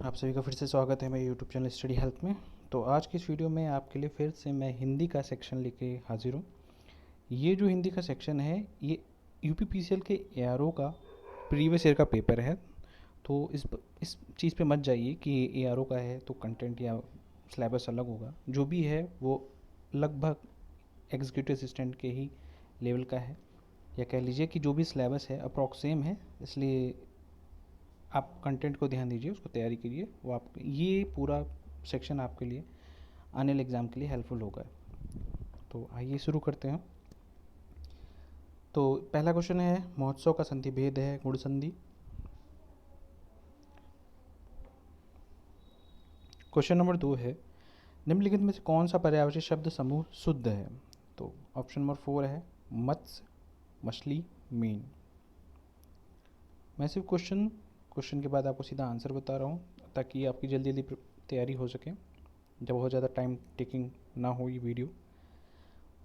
आप सभी का फिर से स्वागत है मेरे यूट्यूब चैनल स्टडी हेल्प में। तो आज की इस वीडियो में आपके लिए फिर से मैं हिंदी का सेक्शन लेके हाजिर हूँ। ये जो हिंदी का सेक्शन है ये यूपीपीसीएल के एआरओ का प्रीवियस ईयर का पेपर है। तो इस चीज़ पे मत जाइए कि ये एआरओ का है तो कंटेंट या सिलेबस अलग होगा। जो भी है वो लगभग एग्जीक्यूटिव असिस्टेंट के ही लेवल का है, या कह लीजिए कि जो भी सिलेबस है अप्रॉक्स सेम है। इसलिए आप कंटेंट को ध्यान दीजिए, उसको तैयारी कीजिए। वो आप ये पूरा सेक्शन आपके लिए आने वाले एग्ज़ाम के लिए हेल्पफुल होगा। तो आइए शुरू करते हैं। तो पहला क्वेश्चन है, महोत्सव का संधि भेद है गुण संधि। क्वेश्चन नंबर 2 है, निम्नलिखित में से कौन सा पर्यायवाची शब्द समूह शुद्ध है। तो ऑप्शन नंबर 4 है मत्स्य, मछली, मीन। मैं सिर्फ क्वेश्चन के बाद आपको सीधा आंसर बता रहा हूँ ताकि आपकी जल्दी जल्दी तैयारी हो सके, जब बहुत ज़्यादा टाइम टेकिंग ना हो ये वीडियो।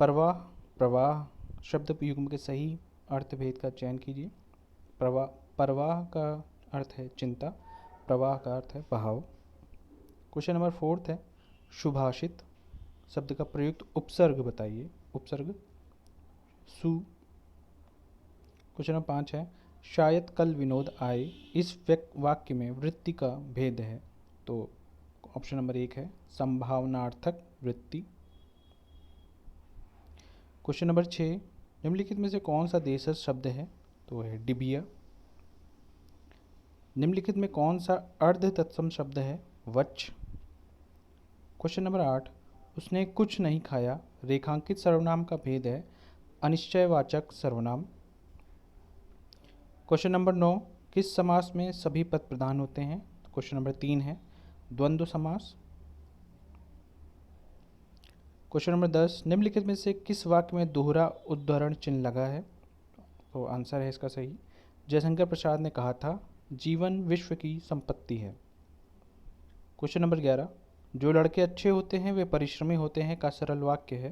प्रवाह, प्रवाह शब्द युग्म के सही अर्थ भेद का चयन कीजिए। प्रवाह का अर्थ है चिंता, प्रवाह का अर्थ है बहाव। क्वेश्चन नंबर 4 है, सुभाषित शब्द का प्रयुक्त उपसर्ग बताइए। उपसर्ग सु। क्वेश्चन नंबर 5 है, शायद कल विनोद आए, इस वाक्य में वृत्ति का भेद है। तो ऑप्शन नंबर 1 है संभावनार्थक वृत्ति। क्वेश्चन नंबर 6, निम्नलिखित में से कौन सा देशज शब्द है। तो है डिबिया। निम्नलिखित में कौन सा अर्ध तत्सम शब्द है। वच। क्वेश्चन नंबर 8, उसने कुछ नहीं खाया, रेखांकित सर्वनाम का भेद है अनिश्चयवाचक सर्वनाम। क्वेश्चन नंबर 9, किस समास में सभी पद प्रधान होते हैं। तो क्वेश्चन नंबर 3 है द्वंद्व समास। क्वेश्चन नंबर 10, निम्नलिखित में से किस वाक्य में दोहरा उद्धरण चिन्ह लगा है। तो आंसर है इसका सही, जयशंकर प्रसाद ने कहा था जीवन विश्व की संपत्ति है। क्वेश्चन नंबर 11, जो लड़के अच्छे होते हैं वे परिश्रमी होते हैं का सरल वाक्य है।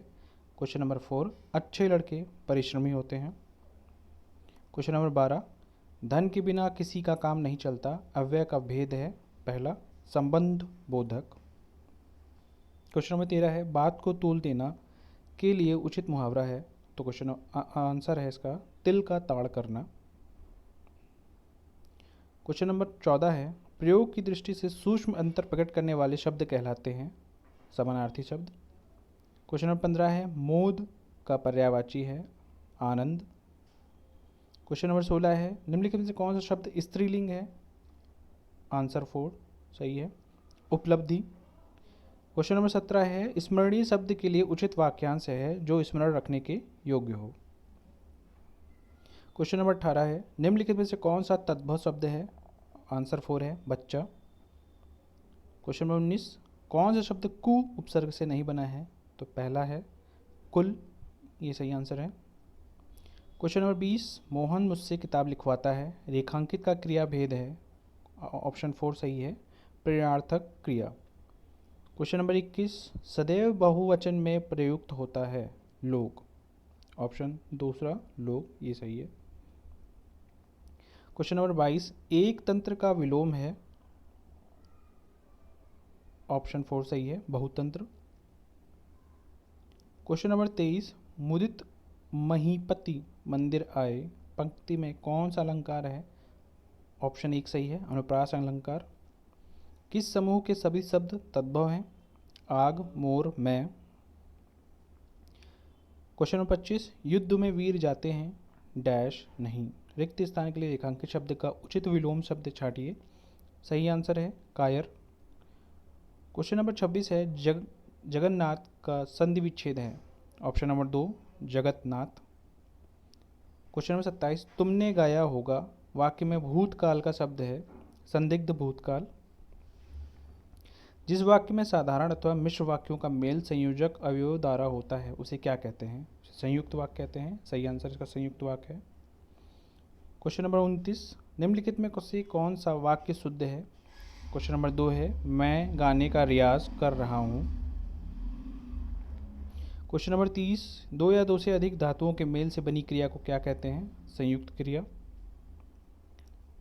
क्वेश्चन नंबर 4, अच्छे लड़के परिश्रमी होते हैं। क्वेश्चन नंबर 12, धन के बिना किसी का काम नहीं चलता, अव्यय का भेद है पहला संबंध बोधक। क्वेश्चन नंबर 13 है, बात को तूल देना के लिए उचित मुहावरा है। तो क्वेश्चन आंसर है इसका तिल का ताड़ करना। क्वेश्चन नंबर 14 है, प्रयोग की दृष्टि से सूक्ष्म अंतर प्रकट करने वाले शब्द कहलाते हैं समानार्थी शब्द। क्वेश्चन नंबर 15 है, मोद का पर्यायवाची है आनंद। क्वेश्चन नंबर 16 है, निम्नलिखित में से कौन सा शब्द स्त्रीलिंग है। आंसर 4 सही है उपलब्धि। क्वेश्चन नंबर 17 है, स्मरणीय शब्द के लिए उचित वाक्यांश है जो स्मरण रखने के योग्य हो। क्वेश्चन नंबर 18 है, निम्नलिखित में से कौन सा तद्भव शब्द है। आंसर 4 है बच्चा। क्वेश्चन नंबर 19, कौन सा शब्द कु उपसर्ग से नहीं बना है। तो पहला है कुल, ये सही आंसर है। क्वेश्चन नंबर 20, मोहन मुझसे किताब लिखवाता है, रेखांकित का क्रिया भेद है। ऑप्शन 4 सही है प्रेरणार्थक क्रिया। क्वेश्चन नंबर 21, सदैव बहुवचन में प्रयुक्त होता है लोग। ऑप्शन दूसरा लोग, ये सही है। क्वेश्चन नंबर 22, एक तंत्र का विलोम है। ऑप्शन 4 सही है बहुतंत्र। क्वेश्चन नंबर 23, मुदित महीपति मंदिर आए, पंक्ति में कौन सा अलंकार है। ऑप्शन 1 सही है अनुप्रास अलंकार। किस समूह के सभी शब्द तद्भव हैं। आग, मोर, मैं। क्वेश्चन नंबर 25, युद्ध में वीर जाते हैं डैश नहीं, रिक्त स्थान के लिए रेखांकित शब्द का उचित विलोम शब्द छाटिए। सही आंसर है कायर। क्वेश्चन नंबर 26 है, जगन्नाथ का संधि विच्छेद है। Option number 2 Jagatnath. Question number 27, तुमने गाया होगा वाक्य में भूतकाल का शब्द है संदिग्ध भूतकाल। जिस वाक्य में साधारण अथवा मिश्र वाक्यों का मेल संयोजक अवयव द्वारा होता है उसे क्या कहते हैं। संयुक्त वाक्य कहते हैं। सही आंसर इसका संयुक्त वाक्य है। क्वेश्चन नंबर 29, निम्नलिखित में से कौन सा वाक्य शुद्ध है। क्वेश्चन नंबर 2 है, मैं गाने का रियाज कर रहा हूँ। क्वेश्चन नंबर 30, दो या दो से अधिक धातुओं के मेल से बनी क्रिया को क्या कहते हैं। संयुक्त क्रिया।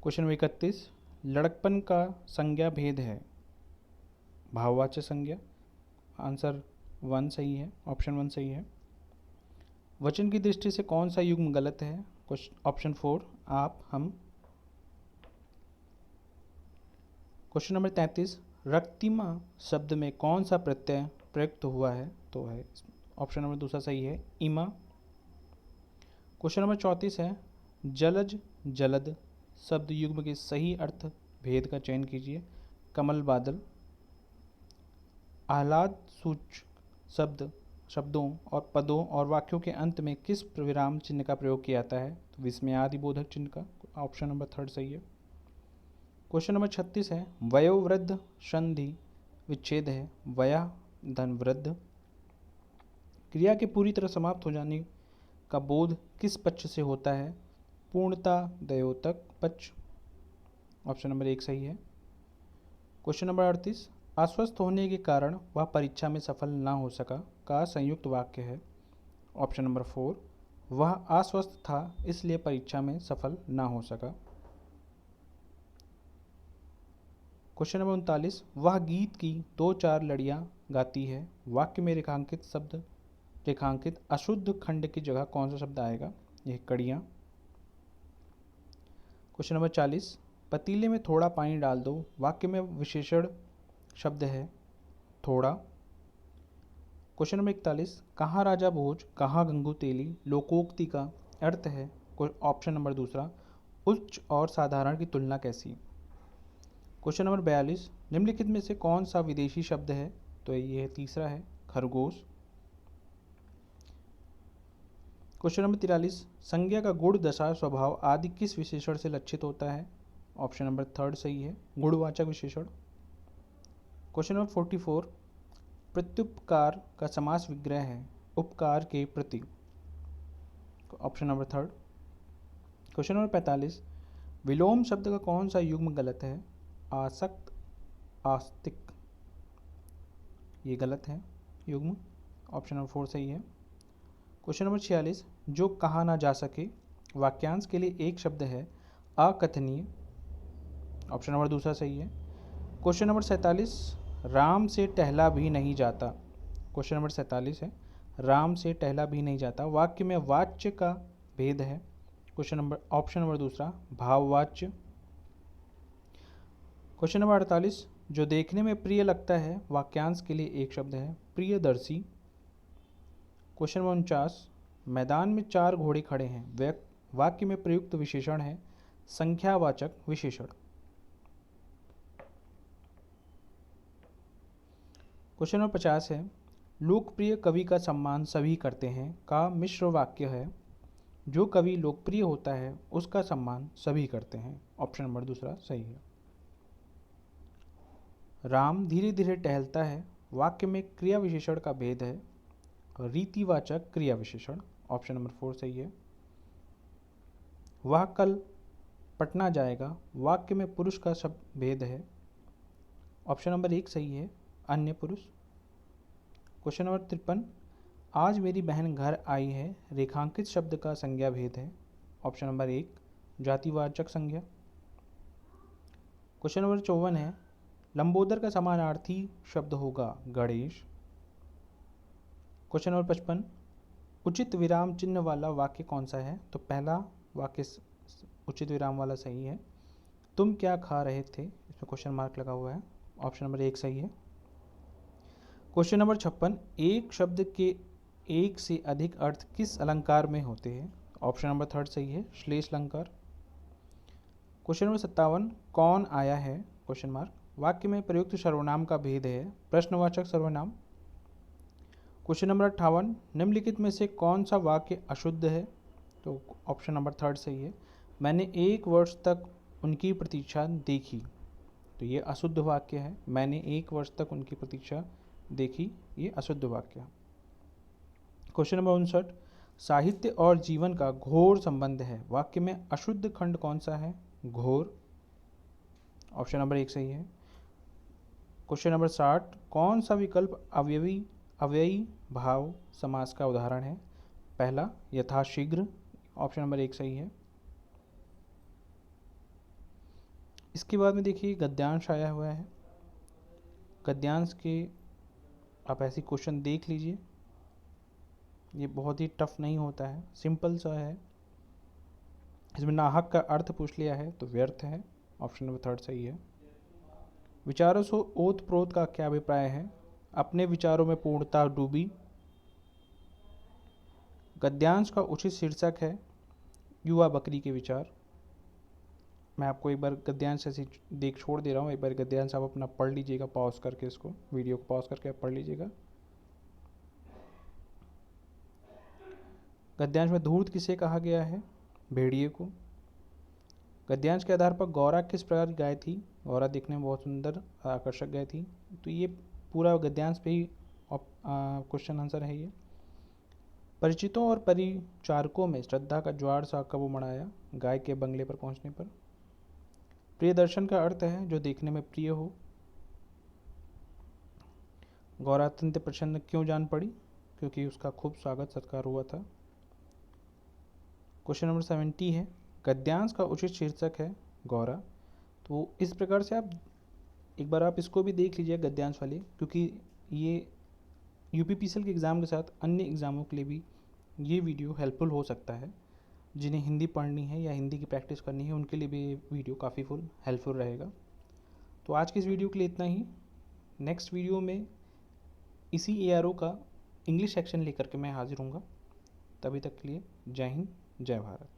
क्वेश्चन नंबर 31, लड़कपन का संज्ञा भेद है? भाववाचक संज्ञा। आंसर 1 सही है, ऑप्शन 1 सही है। वचन की दृष्टि से कौन सा युग्म गलत है? ऑप्शन 4 आप हम। क्वेश्चन नंबर 33, रक्तिमा शब्द में कौन सा प्रत्यय प्रयुक्त हुआ है? तो है ऑप्शन नंबर दूसरा सही है, इमा। क्वेश्चन नंबर 34 है, जलज जलद शब्द युग्म के सही अर्थ भेद का चयन कीजिए। कमल बादल। आह्लाद सूचक शब्दों और पदों और वाक्यों के अंत में किस विराम चिन्ह का प्रयोग किया जाता है? तो विस्मयादि बोधक चिन्ह का। ऑप्शन नंबर 3 सही है। क्वेश्चन नंबर 36 है, वयोवृद्ध संधि विच्छेद है। वया धन वृद्ध। क्रिया के पूरी तरह समाप्त हो जाने का बोध किस पक्ष से होता है? पूर्णता द्योतक पक्ष। ऑप्शन नंबर 1 सही है। क्वेश्चन नंबर 38, अस्वस्थ होने के कारण वह परीक्षा में सफल न हो सका का संयुक्त वाक्य है? ऑप्शन नंबर 4 वह अस्वस्थ था इसलिए परीक्षा में सफल न हो सका। क्वेश्चन नंबर 39, वह गीत की 2-4 लड़ियाँ गाती है। वाक्य में रेखांकित अशुद्ध खंड की जगह कौन सा शब्द आएगा? यह कड़ियाँ। क्वेश्चन नंबर 40, पतीले में थोड़ा पानी डाल दो। वाक्य में विशेषण शब्द है थोड़ा। क्वेश्चन नंबर 41, कहाँ राजा भोज कहाँ गंगू तेली लोकोक्ति का अर्थ है? ऑप्शन नंबर दूसरा उच्च और साधारण की तुलना कैसी? क्वेश्चन नंबर 42, निम्नलिखित में से कौन सा विदेशी शब्द है? तो यह तीसरा है खरगोश। क्वेश्चन नंबर 43, संज्ञा का गुण दशा स्वभाव आदि किस विशेषण से लक्षित होता है? ऑप्शन नंबर 3 सही है, गुणवाचक विशेषण। क्वेश्चन नंबर 44, प्रत्युपकार का समास विग्रह है उपकार के प्रति। Option number 3। क्वेश्चन नंबर 45, विलोम शब्द का कौन सा युग्म गलत है? आसक्त आस्तिक, ये गलत है युग्म। ऑप्शन नंबर 4 सही है। क्वेश्चन नंबर 46, जो कहा ना जा सके वाक्यांश के लिए एक शब्द है अकथनीय। ऑप्शन नंबर दूसरा सही है। क्वेश्चन नंबर 47, राम से टहला भी नहीं जाता। क्वेश्चन नंबर 47 है, राम से टहला भी नहीं जाता वाक्य में वाच्य का भेद है। ऑप्शन नंबर दूसरा भाववाच्य। क्वेश्चन नंबर 48, जो देखने में प्रिय लगता है वाक्यांश के लिए एक शब्द है प्रियदर्शी। क्वेश्चन नंबर 49, मैदान में 4 घोड़े खड़े हैं वाक्य में प्रयुक्त विशेषण है संख्यावाचक विशेषण। क्वेश्चन नंबर 50 है, लोकप्रिय कवि का सम्मान सभी करते हैं का मिश्र वाक्य है। जो कवि लोकप्रिय होता है उसका सम्मान सभी करते हैं। ऑप्शन नंबर दूसरा सही है। राम धीरे धीरे टहलता है वाक्य में क्रिया विशेषण का भेद है रीतिवाचक क्रिया विशेषण। ऑप्शन नंबर 4 सही है। वह कल पटना जाएगा वाक्य में पुरुष का शब्द भेद है। ऑप्शन नंबर 1 सही है, अन्य पुरुष। क्वेश्चन नंबर 53, आज मेरी बहन घर आई है रेखांकित शब्द का संज्ञा भेद है। ऑप्शन नंबर 1 जातिवाचक संज्ञा। क्वेश्चन नंबर 54 है, लंबोदर का समानार्थी शब्द होगा गणेश। क्वेश्चन नंबर 55, उचित विराम चिन्ह वाला वाक्य कौन सा है? तो पहला वाक्य उचित विराम वाला सही है, तुम क्या खा रहे थे, इसमें क्वेश्चन मार्क लगा हुआ है। ऑप्शन नंबर 1 सही है। क्वेश्चन नंबर 56, एक शब्द के एक से अधिक अर्थ किस अलंकार में होते हैं? ऑप्शन नंबर 3 सही है, श्लेष अलंकार। क्वेश्चन नंबर 57, कौन आया है क्वेश्चन मार्क वाक्य में प्रयुक्त सर्वनाम का भेद है प्रश्नवाचक सर्वनाम। क्वेश्चन नंबर 58, निम्नलिखित में से कौन सा वाक्य अशुद्ध है? तो ऑप्शन नंबर 3 सही है, मैंने 1 वर्ष तक उनकी प्रतीक्षा देखी। तो ये अशुद्ध वाक्य है, मैंने 1 वर्ष तक उनकी प्रतीक्षा देखी, ये अशुद्ध वाक्य है। क्वेश्चन नंबर 59, साहित्य और जीवन का घोर संबंध है वाक्य में अशुद्ध खंड कौन सा है? घोर। ऑप्शन नंबर 1 सही है। क्वेश्चन नंबर 60, कौन सा विकल्प अव्ययी भाव समास का उदाहरण है? पहला यथाशीघ्र। ऑप्शन नंबर 1 सही है। इसके बाद में देखिए गद्यांश आया हुआ है। गद्यांश के आप ऐसी क्वेश्चन देख लीजिए, ये बहुत ही टफ नहीं होता है, सिंपल सा है। इसमें नाहक का अर्थ पूछ लिया है तो व्यर्थ है, ऑप्शन नंबर 3 सही है। विचारों से ओत प्रोत का क्या अभिप्राय है? अपने विचारों में पूर्णता डूबी। गद्यांश का उचित शीर्षक है युवा बकरी के विचार। मैं आपको एक बार गद्यांश ऐसे देख छोड़ दे रहा हूँ, एक बार गद्यांश आप अपना पढ़ लीजिएगा, पॉज करके इसको वीडियो को पॉज करके आप पढ़ लीजिएगा। गद्यांश में धूर्त किसे कहा गया है? भेड़िए को। गद्यांश के आधार पर गौरा किस प्रकार की गाय थी? गौरा दिखने में बहुत सुंदर आकर्षक गाय थी। तो ये पूरा गद्यांश पे ही क्वेश्चन आंसर है ये। परिचितों और परिचारकों में श्रद्धा का ज्वार सा कब उमड़ गाय के बंगले पर पहुंचने पर। प्रियदर्शन का अर्थ है जो देखने में प्रिय हो। गौरा अत्यंत प्रसन्न क्यों जान पड़ी? क्योंकि उसका खूब स्वागत सत्कार हुआ था। क्वेश्चन नंबर 70 है, गद्यांश का उचित शीर्षक है गौरा। तो इस प्रकार से आप एक बार आप इसको भी देख लीजिए गद्यांश वाले, क्योंकि ये यूपीपीसीएल के एग्ज़ाम के साथ अन्य एग्ज़ामों के लिए भी ये वीडियो हेल्पफुल हो सकता है। जिन्हें हिंदी पढ़नी है या हिंदी की प्रैक्टिस करनी है उनके लिए भी ये वीडियो काफ़ी हेल्पफुल रहेगा। तो आज की इस वीडियो के लिए इतना ही। नेक्स्ट वीडियो में इसी एआरओ का इंग्लिश सेक्शन लेकर के मैं हाजिर हूँगा। तभी तक के लिए जय हिंद, जय भारत।